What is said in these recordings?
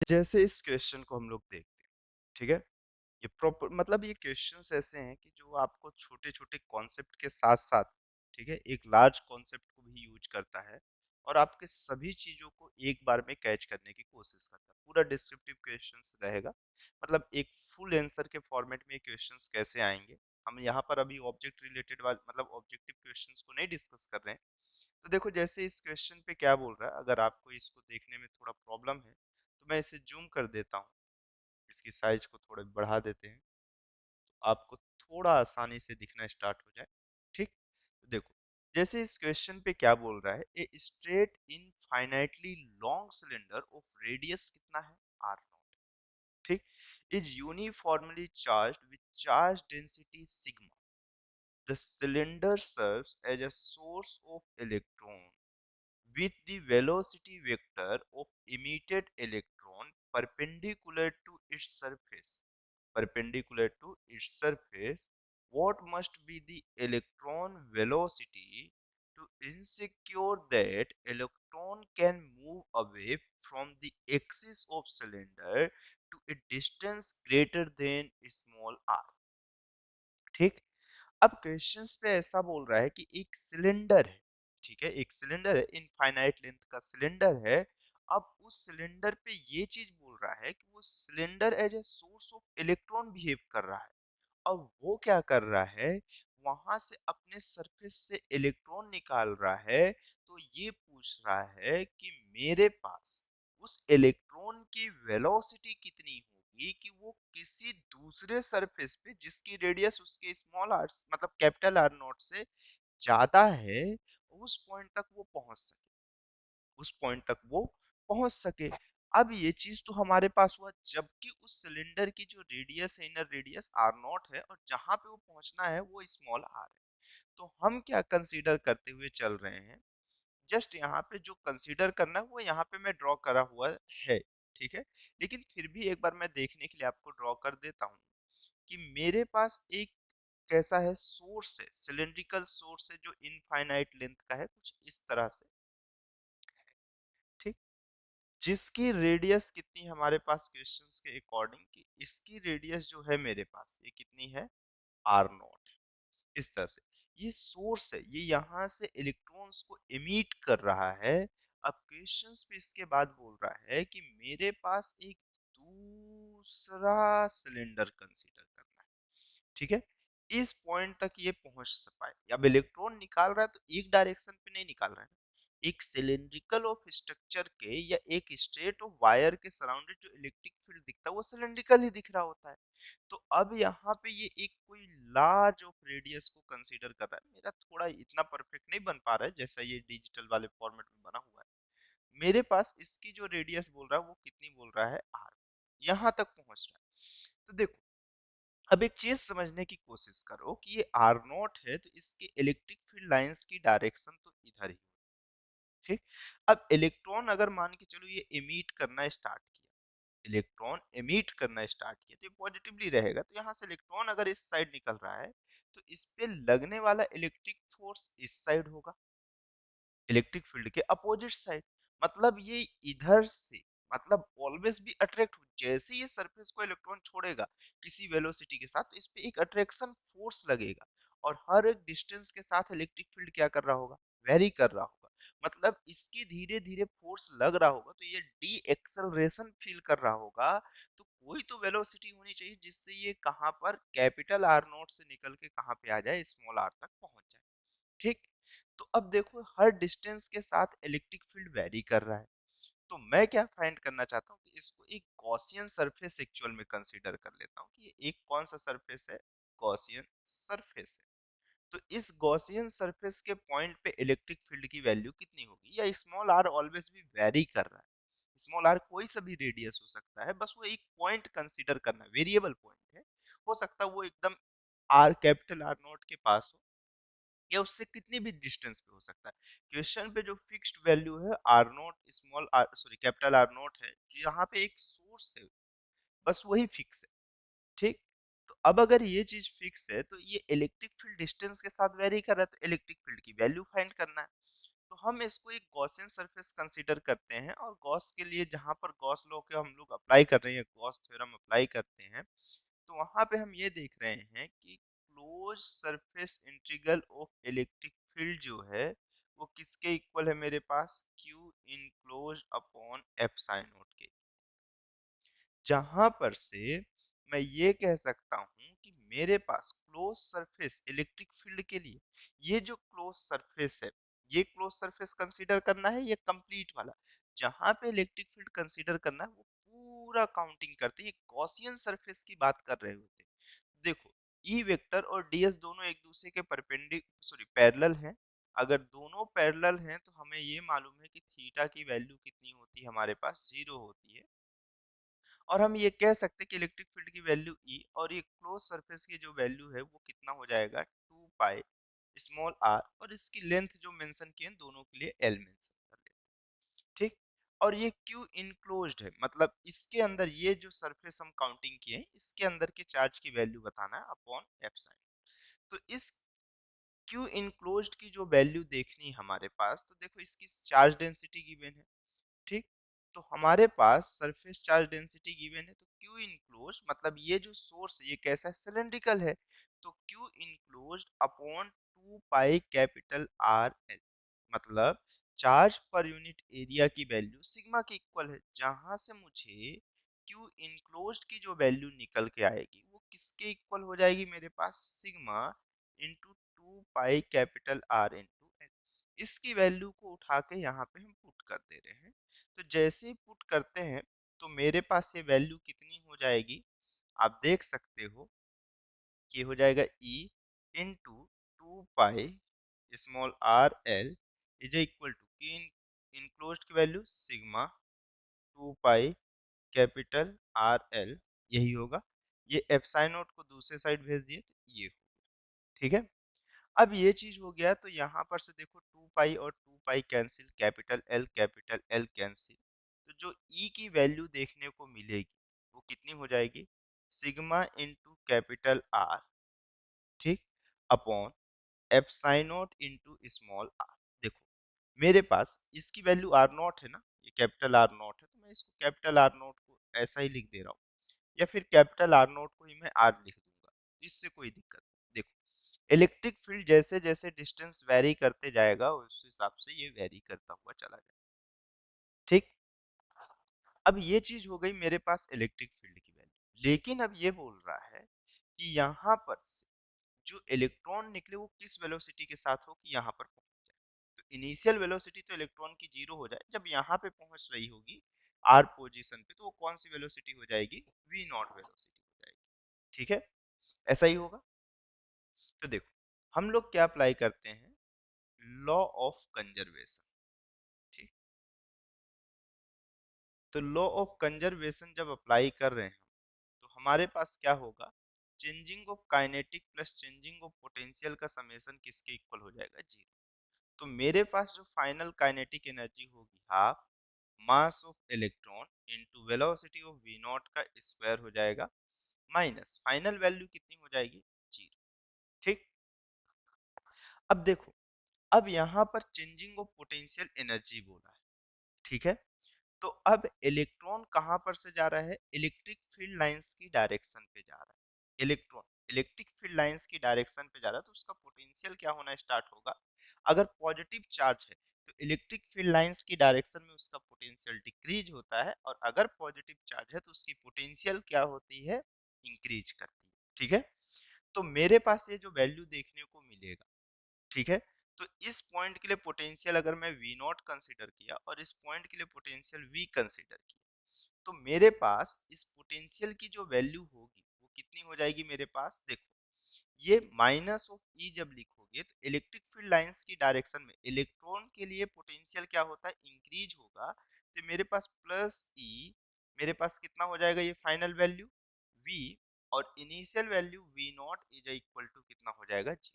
जैसे इस क्वेश्चन को हम लोग देखते हैं, ठीक है? ये प्रॉपर मतलब ये क्वेश्चंस ऐसे हैं कि जो आपको छोटे-छोटे कॉन्सेप्ट के साथ-साथ, ठीक है, एक लार्ज कॉन्सेप्ट को भी यूज करता है और आपके सभी चीज़ों को एक बार में कैच करने की कोशिश करता है। पूरा डिस्क्रिप्टिव क्वेश्चंस रहेगा, मतलब एक फुल आंसर के फॉर्मेट में ये क्वेश्चंस कैसे आएँगे, हम यहाँ पर अभी ऑब्जेक्ट रिलेटेड वाले मतलब ऑब्जेक्टिव क्वेश्चंस को नहीं डिस्कस कर रहे हैं। तो देखो जैसे इस क्वेश्चन पे क्या बोल रहा है, अगर आपको इसको देखने में थोड़ा प्रॉब्लम है, तो मैं इसे ज़ूम कर देता हूँ, इसकी साइज को थोड़ा बढ़ा देते हैं, तो आपको थोड़ा आसानी से दिखना स्टार्ट हो जाए, ठीक? तो देखो, जैसे इस क्वेश्चन पे क्या बोल रहा है, a straight infinitely long cylinder of radius कितना है? आर नॉट, ठीक? Is uniformly charged with charge density sigma. The cylinder serves as a source of electron with the velocity vector of emitted electron perpendicular to its surface, what must be the electron velocity to ensure that electron can move away from the axis of cylinder to a distance greater than small r. ठीक? अब questions पे ऐसा बोल रहा है कि एक cylinder है, ठीक है, एक सिलेंडर है, इनफाइनाइट लेंथ का सिलेंडर है। अब उस सिलेंडर पे ये चीज बोल रहा है कि वो cylinder as a source of electron behave कर रहा है। अब वो क्या कर रहा है, वहां से अपने सरफेस से इलेक्ट्रॉन निकाल रहा है। तो ये पूछ रहा है कि मेरे पास उस इलेक्ट्रॉन की वेलोसिटी कितनी होगी कि वो किसी दूसरे सरफेस पे जिसकी रेडियस उसके स्मॉल आर मतलब कैपिटल आर नॉट से ज्यादा है, उस पॉइंट तक वो पहुंच सके, उस पॉइंट तक वो पहुंच सके। अब ये चीज तो हमारे पास हुआ, जबकि उस सिलेंडर की जो रेडियस है, इनर रेडियस आर नॉट है, और जहां पे वो पहुंचना है वो स्मॉल आर है। तो हम क्या कंसीडर करते हुए चल रहे हैं, जस्ट यहाँ पे जो कंसीडर करना है वो यहाँ पे मैं ड्रॉ करा हुआ है, ठीक है। लेकिन फिर भी एक बार मैं देखने के लिए आपको ड्रॉ कर देता हूँ कि मेरे पास एक कैसा है, सोर्स है, सिलेंड्रिकल सोर्स है जो इनफाइनाइट लेंथ का है, कुछ इस तरह से, ठीक, जिसकी रेडियस कितनी है हमारे पास क्वेश्चंस के अकॉर्डिंग, कि इसकी रेडियस जो है मेरे पास ये कितनी है, आर नॉट, इस तरह से। ये सोर्स है, ये यहाँ से इलेक्ट्रॉन्स को एमिट कर रहा है। अब क्वेश्चंस पे इसके बाद बोल रहा है कि मेरे पास एक दूसरा सिलेंडर कंसीडर करना है, ठीक है, इस पॉइंट तक ये पहुंच पाए। अब इलेक्ट्रॉन निकाल रहा है तो एक डायरेक्शन पे नहीं निकाल रहा है, एक सिलेंड्रिकल ऑफ स्ट्रक्चर के या एक स्ट्रेट ऑफ वायर के सराउंडेड जो इलेक्ट्रिक फील्ड दिखता है वो सिलेंड्रिकल ही दिख रहा होता है। तो अब यहाँ पे ये एक कोई लार्ज ऑफ रेडियस को कंसीडर कर रहा है। मेरा थोड़ा इतना परफेक्ट नहीं बन पा रहा है जैसा ये डिजिटल वाले फॉर्मेट में बना हुआ है। मेरे पास इसकी जो रेडियस बोल रहा है वो कितनी बोल रहा है, आर, यहाँ तक पहुंच रहा है। तो देखो, अब एक चीज समझने की कोशिश करो कि ये आर नॉट है तो इसके इलेक्ट्रिक फील्ड लाइंस की डायरेक्शन तो इधर ही, ठीक। अब इलेक्ट्रॉन अगर मान के चलो ये इमिट करना स्टार्ट किया, इलेक्ट्रॉन इमिट करना स्टार्ट किया तो ये पॉजिटिवली रहेगा, तो यहाँ से इलेक्ट्रॉन अगर इस साइड निकल रहा है तो इस पे लगने वाला इलेक्ट्रिक फोर्स इस साइड होगा, इलेक्ट्रिक फील्ड के अपोजिट साइड। मतलब ये इधर से, मतलब ऑलवेज भी अट्रैक्ट, जैसे ये सरफेस को इलेक्ट्रॉन छोड़ेगा किसी वेलोसिटी के साथ तो इस पे एक अट्रैक्शन फोर्स लगेगा, और हर एक डिस्टेंस के साथ इलेक्ट्रिक फील्ड क्या कर रहा होगा, वेरी कर रहा होगा। मतलब इसकी धीरे धीरे फोर्स लग रहा होगा तो ये डी एक्सेलरेशन फील कर रहा होगा। तो कोई तो वेलोसिटी होनी चाहिए जिससे ये कहां पर कैपिटल आर नोट से निकल के कहां पे आ जाए, स्मॉल आर तक पहुंच जाए, ठीक। तो अब देखो हर डिस्टेंस के साथ इलेक्ट्रिक फील्ड वेरी कर रहा है। तो मैं क्या फाइंड करना चाहता हूँ कि इसको एक गॉसियन सरफेस एक्चुअल में कंसीडर कर लेता हूँ कि ये एक कौन सा सरफेस है, गॉसियन सरफेस है। तो इस गॉसियन सरफेस के पॉइंट पे इलेक्ट्रिक फील्ड की वैल्यू कितनी होगी, या स्मॉल आर ऑलवेज भी वेरी कर रहा है, स्मॉल आर कोई सा भी रेडियस हो सकता है, बस वो एक पॉइंट कंसीडर करना, वेरिएबल पॉइंट है, हो सकता है वो एकदम आर कैपिटल आर नोट के पास हो या उससे कितनी भी डिस्टेंस पे हो सकता है। क्वेश्चन पे जो फिक्स्ड वैल्यू है R naught small R sorry capital R naught है, यहाँ पे एक सोर्स है, बस वही फिक्स है, ठीक। तो अब अगर ये चीज फिक्स है तो ये इलेक्ट्रिक फील्ड डिस्टेंस के साथ वेरी कर रहा है, तो इलेक्ट्रिक फील्ड की वैल्यू फाइंड करना है। तो हम इसको एक गॉसियन सरफेस कंसीडर करते हैं, और गॉस के लिए जहां पर गॉस लॉ के हम लोग अप्लाई कर रहे हैं, गॉस थ्योरम अप्लाई करते हैं, तो वहां पे हम ये देख रहे हैं कि close surface integral of electric field जो है वो किसके इक्वल है मेरे पास, Q enclose upon epsilon naught के। जहां पर से मैं ये कह सकता हूं कि मेरे पास क्लोज सरफेस इलेक्ट्रिक फील्ड के लिए ये जो क्लोज सरफेस है, ये क्लोज सरफेस कंसीडर करना है, ये कंप्लीट वाला। जहां पे इलेक्ट्रिक फील्ड कंसीडर करना है वो पूरा काउंटिंग करते हैं, गॉसियन सरफेस की बात कर रहे होते हैं। देखो, ई वेक्टर और डीएस दोनों एक दूसरे के पैरेलल हैं। अगर दोनों पैरेलल हैं तो हमें ये मालूम है कि थीटा की वैल्यू कितनी होती है, हमारे पास 0 होती है। और हम ये कह सकते हैं कि इलेक्ट्रिक फील्ड की वैल्यू ई और ये क्लोज सरफेस की जो वैल्यू है वो कितना हो जाएगा, 2 पाई स्मॉल आर, और इसकी लेंथ जो मेंशन की है दोनों के लिए एल मेंशन कर लेते हैं, ठीक। और ये क्यू इनक्लोज्ड है, मतलब इसके अंदर ये जो सरफेस हम काउंटिंग किए हैं इसके अंदर के चार्ज की वैल्यू बताना है अपॉन एफ साइन। तो इस क्यू इनक्लोज्ड की जो वैल्यू देखनी है हमारे पास, तो देखो इसकी चार्ज डेंसिटी गिवन है, ठीक। तो हमारे पास सरफेस चार्ज डेंसिटी गिवन है, तो क्यू इनक्लोज मतलब ये जो सोर्स है ये कैसा है, सिलेंड्रिकल है। तो Q enclose upon 2 pi capital R L, मतलब चार्ज पर यूनिट एरिया की वैल्यू सिग्मा के इक्वल है। जहां से मुझे क्यू इनक्लोज की जो वैल्यू निकल के आएगी वो किसके इक्वल हो जाएगी, मेरे पास sigma into 2 pi capital R into L. इसकी वैल्यू को उठा के यहाँ पे हम पुट कर दे रहे हैं। तो जैसे ही पुट करते हैं तो मेरे पास ये वैल्यू कितनी हो जाएगी, आप देख सकते हो कि हो जाएगा E into 2 pi small R L is equal to की इनक्लोज्ड की value sigma 2 pi capital R L, यही होगा। ये एप्सिलॉन नोट को दूसरे साइड भेज दिए तो ये, ठीक है। अब ये चीज हो गया तो यहाँ पर से देखो 2 पाई और 2 pi cancel, capital L cancel. तो जो ई की वैल्यू देखने को मिलेगी वो कितनी हो जाएगी, सिग्मा इंटू कैपिटल आर, ठीक, upon epsilon naught into small R. देखो मेरे पास इसकी वैल्यू आर नॉट है ना, ये कैपिटल आर नॉट है, तो मैं इसको कैपिटल आर नॉट को ऐसा ही लिख दे रहा हूँ, या फिर कैपिटल आर नॉट को ही मैं आर लिख दूंगा, इससे कोई दिक्कत नहीं। देखो इलेक्ट्रिक फील्ड जैसे जैसे डिस्टेंस वेरी करते जाएगा उस हिसाब से ये वेरी करता हुआ चला जाएगा, ठीक। अब ये चीज हो गई मेरे पास इलेक्ट्रिक फील्ड की वैल्यू, लेकिन अब ये बोल रहा है कि यहाँ पर से जो इलेक्ट्रॉन निकले वो किस वेलोसिटी के साथ हो कि यहाँ पर पहुंच जाए। तो इनिशियल वेलोसिटी तो इलेक्ट्रॉन की 0 हो जाए, जब यहाँ पे पहुंच रही होगी आर पोजीशन पे, तो वो कौन सी वेलोसिटी हो जाएगी, वी नॉट वेलोसिटी हो जाएगी, ठीक है। ऐसा ही होगा। तो देखो हम लोग क्या अप्लाई करते हैं, लॉ ऑफ कंजर्वेशन, ठीक। तो लॉ ऑफ कंजर्वेशन जब अप्लाई कर रहे हैं तो हमारे पास क्या होगा, changing of kinetic plus changing of potential का समेशन किसके इक्वल हो जाएगा, 0। तो मेरे पास जो फाइनल काइनेटिक एनर्जी होगी half mass of electron into velocity of V naught का स्क्वायर हो जाएगा, माइनस फाइनल वैल्यू कितनी हो जाएगी, 0, ठीक। अब देखो, अब यहाँ पर चेंजिंग ऑफ पोटेंशियल एनर्जी बोला है, ठीक है। तो अब इलेक्ट्रॉन कहाँ पर से जा रहा है, इलेक्ट्रिक फील्ड लाइंस की डायरेक्शन पे जा रहा है। इलेक्ट्रॉन इलेक्ट्रिक फील्ड लाइंस की डायरेक्शन पे जा रहा है तो उसका पोटेंशियल क्या होना स्टार्ट होगा, अगर पॉजिटिव चार्ज है तो इलेक्ट्रिक फील्ड लाइंस की डायरेक्शन में उसका पोटेंशियल डिक्रीज होता है, और अगर पॉजिटिव चार्ज है तो उसकी पोटेंशियल क्या होती है, इंक्रीज करती है, ठीक है। तो मेरे पास ये जो वैल्यू देखने को मिलेगा, ठीक है। तो इस पॉइंट के लिए पोटेंशियल अगर मैं वी नॉट कंसिडर किया और इस पॉइंट के लिए पोटेंशियल वी कंसिडर किया, तो मेरे पास इस पोटेंशियल की जो वैल्यू होगी वो कितनी हो जाएगी, मेरे पास देखो ये माइनस ऑफ ई जब लिखोगे तो इलेक्ट्रिक फील्ड लाइंस की डायरेक्शन में इलेक्ट्रॉन के लिए पोटेंशियल क्या होता है, इंक्रीज होगा। तो मेरे पास प्लस ई, मेरे पास कितना हो जाएगा ये फाइनल वैल्यू वी, और initial value V naught is equal to कितना हो जाएगा, 0।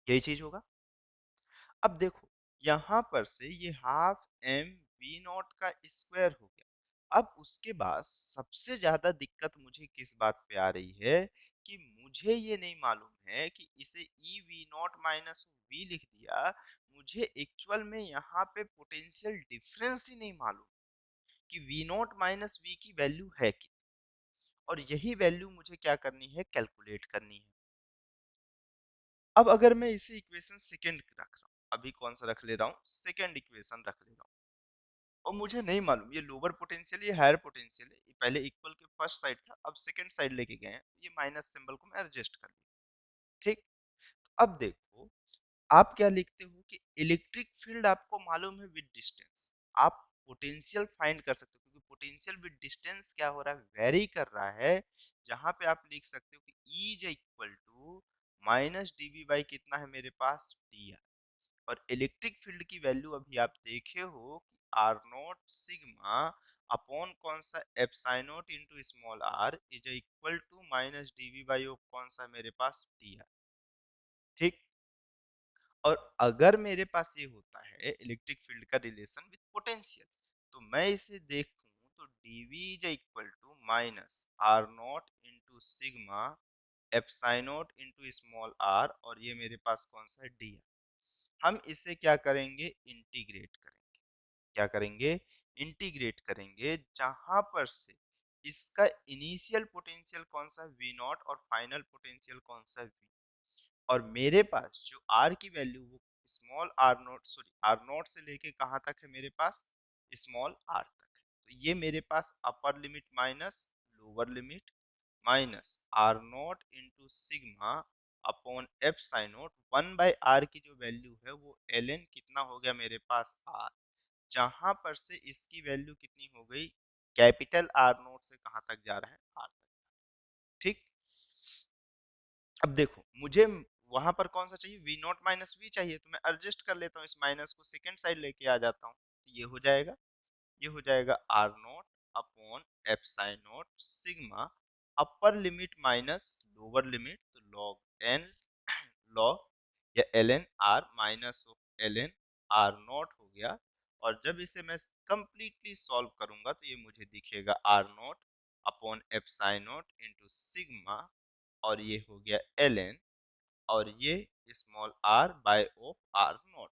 यही चीज होगा। अब देखो यहाँ पर से ये हाफ एम वी नॉट का स्क्वायर हो गया। अब उसके बाद सबसे ज्यादा दिक्कत मुझे किस बात पे आ रही है कि मुझे ये नहीं मालूम है कि इसे E V naught minus V लिख दिया, मुझे एक्चुअल में यहाँ पे पोटेंशियल डिफरेंस ही नहीं मालूम कि वी नॉट माइनस वी की वैल्यू है कितनी, और यही वैल्यू मुझे क्या करनी है, कैलकुलेट करनी है। अब अगर मैं इसे इक्वेशन सेकंड रख रहा हूँ, अभी कौन सा रख ले रहा हूँ, सेकंड इक्वेशन रख ले रहा हूँ, और मुझे नहीं मालूम ये लोअर पोटेंशियल ये हायर पोटेंशियल है, ये पहले इक्वल के फर्स्ट साइड था, अब सेकंड साइड लेके गए हैं, ये माइनस सिंबल को मैं एडजस्ट कर लिया। ठीक, तो अब देखो आप क्या लिखते हो कि इलेक्ट्रिक फील्ड आपको मालूम है विद डिस्टेंस, आप पोटेंशियल फाइंड कर सकते हो, क्योंकि पोटेंशियल विद डिस्टेंस क्या हो रहा है, वेरी कर रहा है। जहां पे आप लिख सकते हो कि E is equal to minus DV by कितना है मेरे पास, डी आर। और इलेक्ट्रिक फील्ड की वैल्यू अभी आप देखे हो कि आर नॉट सिग्मा अपॉन कौन सा epsilon naught into small R is equal to minus DV by of कौन सा मेरे पास, डी आर। ठीक, और अगर मेरे पास ये होता है इलेक्ट्रिक फील्ड का रिलेशन विद पोटेंशियल, तो मैं इसे देखूं तो dv is equal to minus R naught into sigma epsilon naught into small R, और ये मेरे पास कौन सा है, डी है। हम इसे क्या करेंगे, इंटीग्रेट करेंगे। क्या करेंगे, इंटीग्रेट करेंगे, जहां पर से इसका इनिशियल पोटेंशियल कौन सा, वी नॉट, और फाइनल पोटेंशियल कौन सा, वी। और मेरे पास जो आर की वैल्यू वो small R naught, sorry R naught से लेके कहाँ तक है मेरे पास, स्मॉल आर तक है। तो ये मेरे पास upper limit minus lower limit minus r naught into sigma upon epsilon naught 1/r की जो वैल्यू है वो एल एन कितना हो गया मेरे पास, आर। जहां पर से इसकी वैल्यू कितनी हो गई, कैपिटल आर नोट से कहाँ तक जा रहा है, आर तक। ठीक, अब देखो मुझे वहां पर कौन सा चाहिए, वी नॉट माइनस वी चाहिए, तो मैं एडजस्ट कर लेता हूँ, इस माइनस को सेकंड साइड लेके आ जाता हूँ, तो ये हो जाएगा, ये हो जाएगा R naught upon epsilon naught sigma upper limit minus lower limit, तो लॉग एन लॉग या L N R minus of L N R naught हो गया। और जब इसे मैं कंप्लीटली सॉल्व करूंगा तो ये मुझे दिखेगा R naught upon epsilon naught into sigma, और ये हो गया एल एन, और ये small R by of R naught.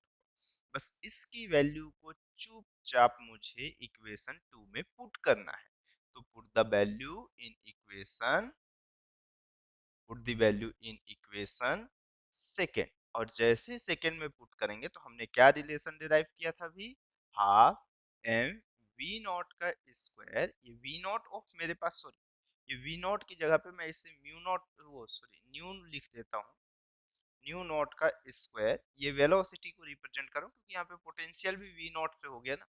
बस इसकी वैल्यू को चुपचाप मुझे इक्वेशन 2 में पुट करना है। तो put the value in equation, put the value in equation second. और जैसे सेकेंड में पुट करेंगे तो हमने क्या रिलेशन डिराइव किया था अभी, हाफ एम वी नॉट का स्क्वायर, ये वी नॉट ऑफ मेरे पास, सॉरी ये वी नॉट की जगह पे मैं इसे म्यू नॉट, वो सॉरी न्यू लिख देता हूँ, न्यू नॉट का स्क्वायर, ये वेलोसिटी को रिप्रेजेंट करो क्योंकि यहाँ पे पोटेंशियल भी वी नॉट से हो गया ना,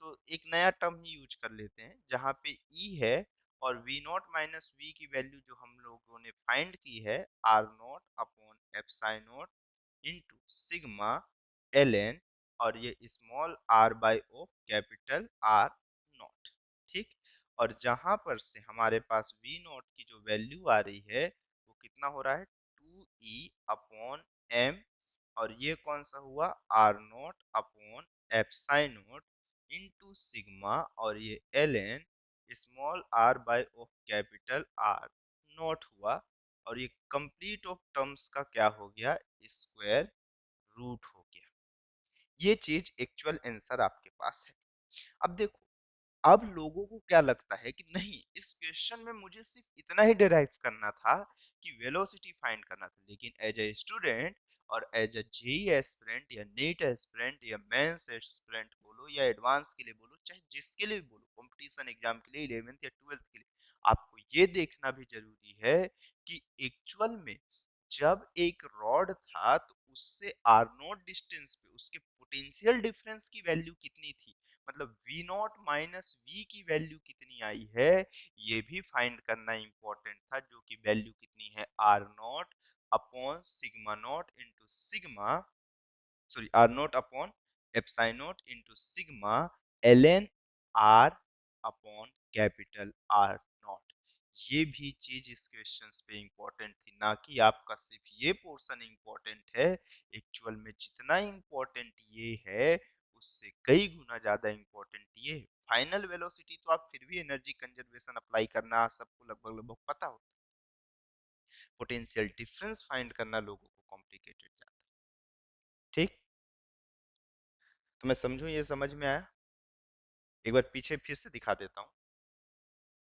तो एक नया टर्म ही यूज कर लेते हैं जहाँ पे ई है, और वी नॉट माइनस वी की वैल्यू जो हम लोगों ने फाइंड की है R naught upon epsilon naught into sigma L N, और ये small R by of capital R naught. ठीक, और जहां पर से हमारे पास वी नॉट की जो वैल्यू आ रही है वो कितना हो रहा है, 2e अपॉन एम, और ये कौन सा हुआ, R naught upon epsilon naught into sigma, और ये L N small R by of capital R naught हुआ, और ये कंप्लीट ऑफ टर्म्स का क्या हो गया, स्क्वायर रूट हो गया। ये चीज एक्चुअल आंसर आपके पास है। अब देखो, अब लोगों को क्या लगता है कि नहीं इस क्वेश्चन में मुझे सिर्फ इतना ही डिराइव करना था कि वेलोसिटी फाइंड करना था, लेकिन एज ए स्टूडेंट और एज अ जेई एस्पिरेंट या नीट एस्पिरेंट या मेंस एस्पिरेंट बोलो या एडवांस के लिए बोलो, चाहे जिसके लिए भी बोलो, कंपटीशन एग्जाम के लिए 11th या 12th के लिए, आपको ये देखना भी जरूरी है कि एक्चुअल में जब एक रॉड था तो उससे आर नोट डिस्टेंस पे उसके पोटेंशियल डिफरेंस की वैल्यू कितनी थी, मतलब v नॉट माइनस वी की वैल्यू कितनी आई है, ये भी फाइंड करना इंपॉर्टेंट था, जो कि वैल्यू कितनी है, R naught upon sigma naught into sigma, sorry R naught upon epsilon naught into sigma L N R upon capital R naught. ये भी चीज इस क्वेश्चंस पे इंपॉर्टेंट थी, ना कि आपका सिर्फ ये पोर्शन इंपॉर्टेंट है। एक्चुअल में जितना इंपॉर्टेंट ये है उससे कई गुना ज्यादा इंपॉर्टेंट ये है। फाइनल वेलोसिटी तो आप फिर भी एनर्जी कंजर्वेशन अप्लाई करना सबको लगभग लगभग पता होता है, पोटेंशियल डिफरेंस फाइंड करना लोगों को कॉम्प्लिकेटेड जाता है। ठीक, तो मैं समझूं ये समझ में आया? एक बार पीछे फिर से दिखा देता हूँ।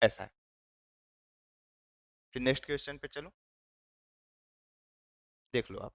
ऐसा है। फिर नेक्स्ट क्वेश्चन पे चलो, देख लो आप।